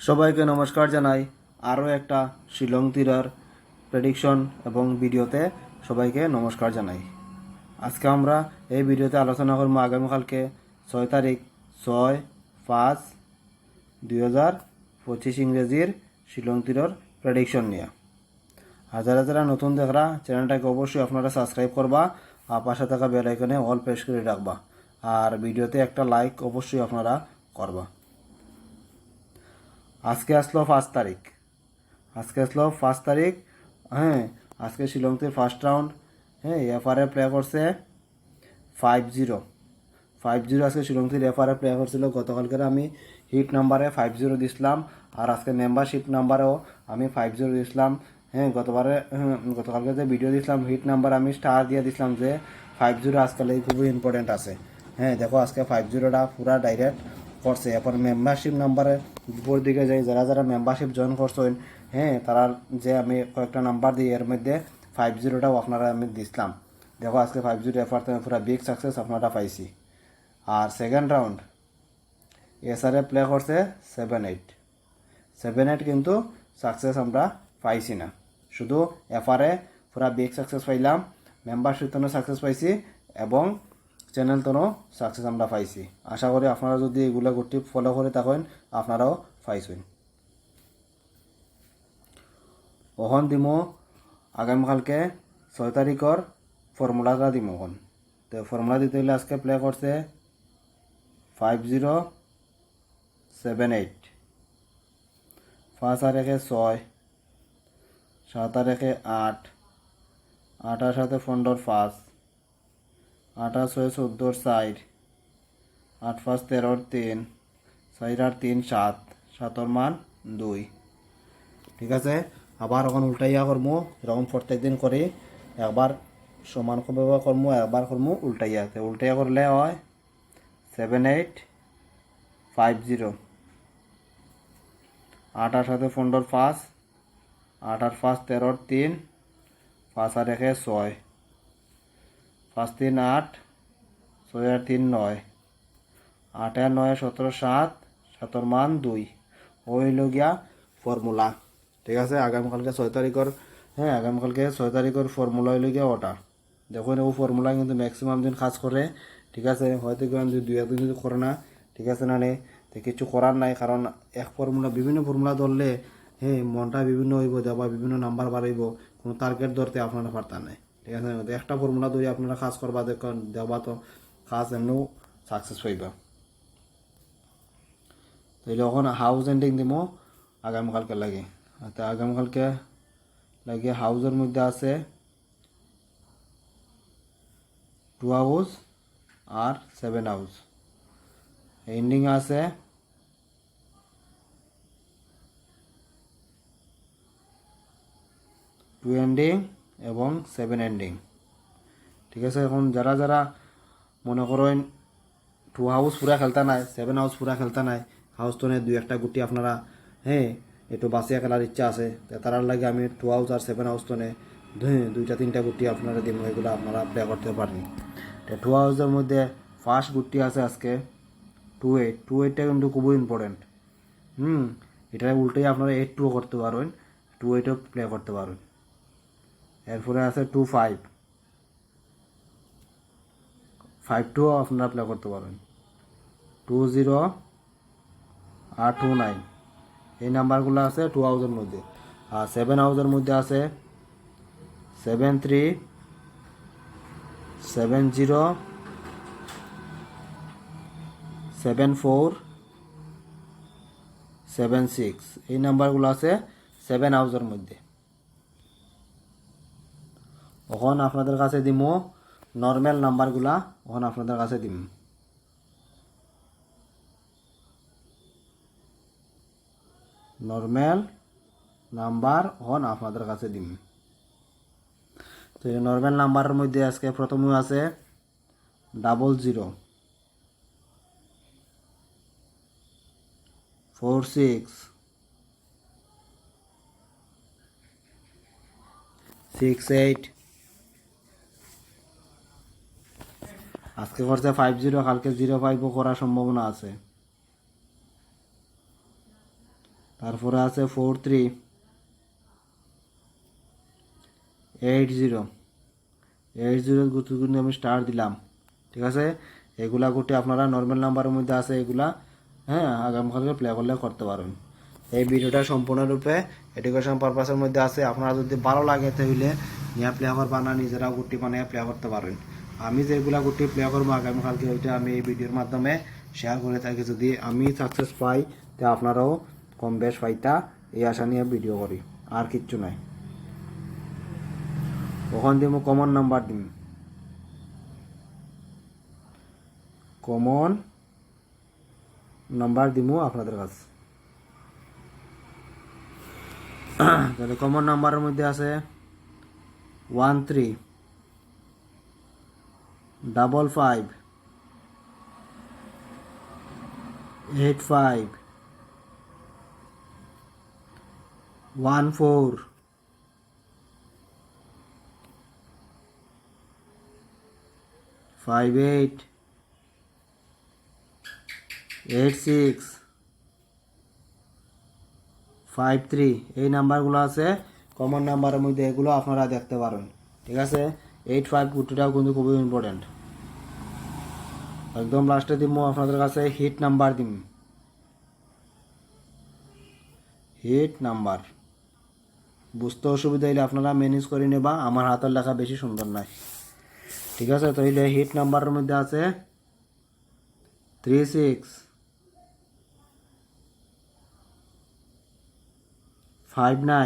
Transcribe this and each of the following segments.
সবাইকে নমস্কার জানাই। আরও একটা শিলং তীরের প্রেডিকশন এবং ভিডিওতে সবাইকে নমস্কার জানাই। আজকে আমরা এই ভিডিওতে আলোচনা করবো আগামীকালকে 6 তারিখ 6/5/2025 ইংরেজির শিলং তীরের প্রেডিকশন নিয়ে। আর যারা যারা নতুন দেখরা চ্যানেলটাকে অবশ্যই আপনারা সাবস্ক্রাইব করবা আর পাশে থাকা বেল আইকনে অল প্রেস করে রাখবা আর ভিডিওতে একটা লাইক অবশ্যই আপনারা করবা। আজকে আসলো 5 তারিখ। হ্যাঁ, আজকে শিলংতে ফার্স্ট রাউন্ড। হ্যাঁ, এফআরএ প্লে করছে 5-0 আজকে শিলংতে এফআরএ প্লে করছিল। গতকালকে আমি হিট নাম্বারে 5-0 দিছিলাম আর আজকে মেম্বারশিপ নাম্বারেও আমি 5-0 দিছিলাম। হ্যাঁ, গতকালকে যে ভিডিও দিছিলাম হিট নাম্বার আমি স্টার দিয়ে দিছিলাম যে 5-0 আজকাল এই খুবই ইম্পর্টেন্ট আছে। হ্যাঁ, দেখো আজকে 5-0টা পুরা ডাইরেক্ট করছে। এরপর মেম্বারশিপ নাম্বারে উপর দিকে যাই, যারা যারা মেম্বারশিপ জয়েন করছেন, হ্যাঁ, তারা যে আমি কয়েকটা নাম্বার দিই এর মধ্যে 5-0টাও আপনারা আমি দিছিলাম। দেখো আজকে 5-0 এফআর পুরা বিগ সাকসেস আপনারা পাইছি। আর সেকেন্ড রাউন্ড এসআরএ প্লে করছে 7-8 কিন্তু সাকসেস আমরা পাইছি না। শুধু এফআরএ পুরা বিগ সাকসেস পাইলাম, মেম্বারশিপ তো সাকসেস পাইছি এবং চ্যানেল তো সাকসেস আমরা পাইছি। আশা করি আপনারা যদি এগুলো গুটি ফলো করে থাকেন আপনারাও পাইছেন। ওখন দিমো আগামীকালকে 6 তারিখের ফর্মুলাটা দিমো। ওখন তো ফর্মুলা দিতে হলে আজকে প্লে করছে 5078। 5 আর 1 6, 7 আর 1 8, 8 আর 7 15 5, 8 আর 6 14 4, 8 5 13 3, 4 আর 3 7, 7 মান 2। ঠিক আছে, আবার এখন উল্টাইয়া করবো। এরকম প্রত্যেক দিন করি, একবার সমানভাবে করবো, একবার করবো উল্টাইয়া। উল্টাইয়া করলে হয় 7850। 8 আর 7 15 5, 8 আর 5 13 3, 5 আর 1 6, 5 3 8, 6 আর 3 9, 8 আর 9 17 7, 7 মান 2 হইল গিয়া ফর্মুলা। ঠিক আছে, আগামীকালকে 6 তারিখের, হ্যাঁ, আগামীকালকে 6 তারিখের ফর্মুলা হইল গিয়া ওটা। দেখুন ও ফর্মুলা কিন্তু ম্যাক্সিমাম দিন কাজ করে। ঠিক আছে, হয়তো দুই একদিন যদি করে না, ঠিক আছে না, তো কিছু করার নাই। কারণ এক ফর্মুলা বিভিন্ন ফর্মুলা ধরলে, হ্যাঁ, মনটা বিভিন্ন হইব, দেওয়া বিভিন্ন নাম্বার বাড়াইব, কোনো টার্গেট ধরতে আপনারা পারতাম নাই। ঠিক আছে, একটা ফর্মুলা ধরে আপনারা কাজ করবা, দেখুন দেওয়া তো কাজ এমনিও সাকসেস হইবা। তাইলে এখন হাউস এন্ডিং দিব আগামীকালকে লাগে। তো আগামীকালকে লাগে হাউসের মধ্যে আছে 2 হাউস আর 7 হাউস। এন্ডিং আছে 2 এন্ডিং এবং 7 এন্ডিং। ঠিক আছে, এখন যারা যারা মনে করেন 2 হাউস পুরা খেলতা নাই, 7 হাউস পুরা খেলতা নাই, হাউস তো দুই একটা গুটি আপনারা, হ্যাঁ, একটু বাঁচিয়া খেলার ইচ্ছা আছে, তার লাগে আমি 2 হাউস আর 7 হাউস তো দুইটা তিনটা গুটি আপনারা দিব, এগুলো আপনারা প্লে করতে পারেন। 2 হাউসের মধ্যে ফার্স্ট গুটি আছে আজকে 2-8টা কিন্তু খুবই ইম্পর্টেন্ট। এটা উল্টে আপনারা 8-2 করতে পারেন, 2-8ও প্লে করতে পারেন। এরপরে আছে 2-5, 5-2 আপনারা প্লে করতে পারেন। 2-0 আর 2-9 এই নাম্বারগুলো আছে 2 হাউসের মধ্যে। আর 7 হাউসের মধ্যে আছে 7-3, 7-0, 7-4, 7-6 এই নাম্বারগুলো আছে 7 হাউসের মধ্যে। এখন আপনাদের কাছে দিব নর্মাল নাম্বারগুলা, এখন আপনাদের কাছে দিব নর্মাল নাম্বার, এখন আপনাদের কাছে দিম। তো এই নর্মাল নাম্বারের মধ্যে আজকে প্রথমে আছে 00, 46, 68, আজকে করছে 50, কালকে 05ও করার সম্ভাবনা আছে। তারপরে আছে 4380 গুটি গুটি আমি স্টার দিলাম। ঠিক আছে, এগুলা গুটি আপনারা নর্মাল নাম্বারের মধ্যে আছে, এগুলা হ্যাঁ আগামীকালকে প্লে করলে করতে পারেন। এই ভিডিওটা সম্পূর্ণরূপে এডুকেশন পারপাসের মধ্যে আছে। আপনারা যদি ভালো লাগে তাহলে নিয়ে প্লে করবা না, নিজেরাও গুটি বানিয়ে প্লে করতে পারেন। আমি যেগুলা গুটি প্লে করবো আগামীকালকে ওইটা আমি এই ভিডিওর মাধ্যমে শেয়ার করে থাকি। যদি আমি সাকসেস পাই তা আপনারাও কম বেশ পাইতা, এই আশা নিয়ে ভিডিও করি, আর কিচ্ছু নাই। কখন দিব কমন নাম্বার দিম, কমন নাম্বার দিব আপনাদের কাছে। তাহলে কমন নাম্বারের মধ্যে আছে 13 85 14 58 86 53। এই নাম্বারগুলো আছে কমন নাম্বারের মধ্যে, এগুলো আপনারা দেখতে পারেন। ঠিক আছে, 85 গুটিটাও কিন্তু খুবই ইম্পর্টেন্ট। একদম লাস্টে দিব আপনাদের কাছে হিট নাম্বার দিম, হিট নাম্বার। বুঝতে অসুবিধা হলে আপনারা ম্যানেজ করে নেবা, আমার হাতের লেখা বেশি সুন্দর নয়। ঠিক আছে, তাহলে হিট নাম্বারের মধ্যে আছে 36 38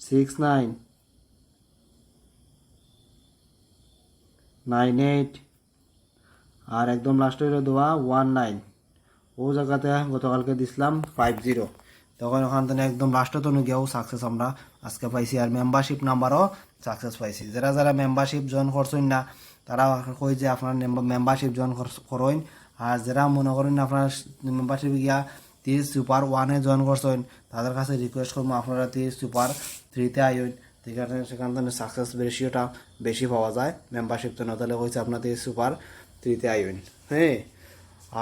69 98 আর একদম লাস্টে হলো দেওয়া 19। ও জায়গাতে গতকালকে দিছিলাম 50, তখন ওখান থেকে একদম লাস্টে তো গিয়েও সাকসেস আমরা আজকে পাইছি। আর মেম্বারশিপ নাম্বারও সাকসেস পাইছি। যারা যারা মেম্বারশিপ জয়েন করছেন না তারা কই যে আপনার মেম্বারশিপ জয়েন করেন। আর যারা মনে করেন আপনার মেম্বারশিপ গিয়া 30 সুপার 1-এ জয়েন করছেন, তাদের কাছে রিকোয়েস্ট করবো আপনারা 30 সুপার 3-তে আইন। ঠিক আছে, সেখান থেকে সাকসেস রেশিওটা বেশি পাওয়া যায়। মেম্বারশিপ তো না তাহলে হয়েছে আপনার 30 সুপার 3-তে আইন। হ্যাঁ,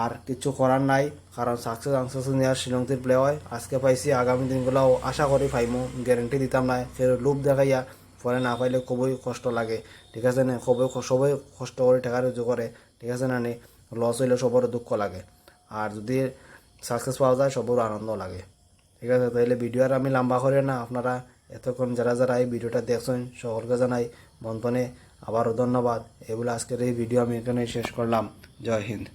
আর কিছু করার নাই, কারণ সাকসেস নেওয়ার শিলংতির প্লে হয়। আজকে পাইছি, আগামী দিনগুলো আশা করি পাইমো, গ্যারেন্টি দিতাম না। ফের লোভ দেখাইয়া পরে না পাইলে খুবই কষ্ট লাগে। ঠিক আছে না, সবাই কষ্ট করে টাকা রুজু করে। ঠিক আছে না, লস হইলে সবার দুঃখ লাগে, আর যদি সাকসেস পাওয়া যায় সবার আনন্দ লাগে। ঠিক আছে, তাহলে ভিডিও আর আমি লম্বা করে না, আপনারা এতক্ষণ যারা যারা এই ভিডিওটা দেখছেন সকলকে জানাই মন্তনে আবারও ধন্যবাদ। এগুলো আজকের এই ভিডিও আমি এখানে শেষ করলাম। জয় হিন্দ।